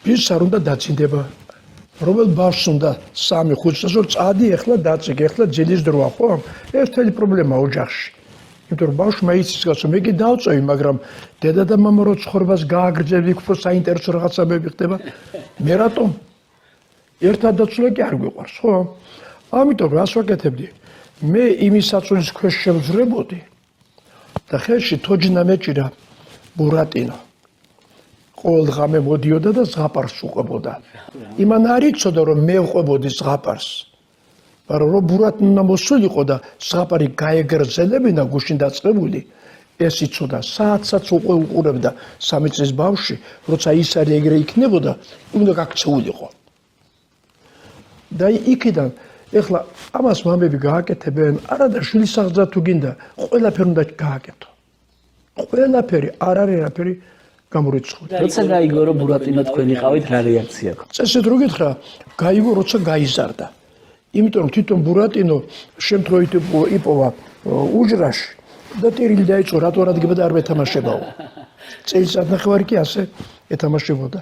ვის არ უნდა დაწინდება? რომელ ბავშვს უნდა 3-5 წელს რომ წადი ეხლა დაწიგ, ეხლა ძილის დროა, ხო? ერთელი პრობლემა ოჯახში. იმიტომ რომ ბავშვმა იცის გასო, მე კი დავწევი, მაგრამ დედა და მამა რო ცხოვრებას გააგრძელებს, იქ უფრო საინტერესო რაღაცები ხდება. მე რატომ? ერთად დაცულა კი არ გვიყვარს, ხო? ამიტომ რას ვაკეთებდი? მე იმის საწოლის ქვეშ შევძრებოდი და ხელში თოჯინა მეჭირა ბურატინო. ყოველ ღამე მოდიოდა და ზღაპარს უყვებოდა. იმან არ იცოდა რომ მე ვყვებოდი ზღაპარს. მაგრამ რომ ბურატინა მოსულიყო და ზღაპარი გაეგრძელებინა გუშინ დაწყებული, ეს იცოდა საათსაც უყურებდა 3 წლის ბავშვი, როცა ის არის ეგრე იქნებოდა, უნდა გაქცეულიყო. და იქიდან ეხლა ამას მამები გააკეთებენ, არა და შვილის აღზრდა თუ გინდა, ყველაფერი უნდა გააკეთო. ყველაფერი არ არის რაფერი გამორიცხული. როცა გაიგო რომ ბურატინო თქვენ იყავით, რა რეაქცია გქონდა? წესით რო გითხრა, გაიგო როცა გაიზარდა. იმიტომ რომ თვითონ ბურატინო შემთხვევით იპოვა უჯრაში და ტირილი დაიწყო, რატო არ ადგება და არ მეთამაშებაო. წელიწადნახევარი კი ასე ეთამაშებოდა.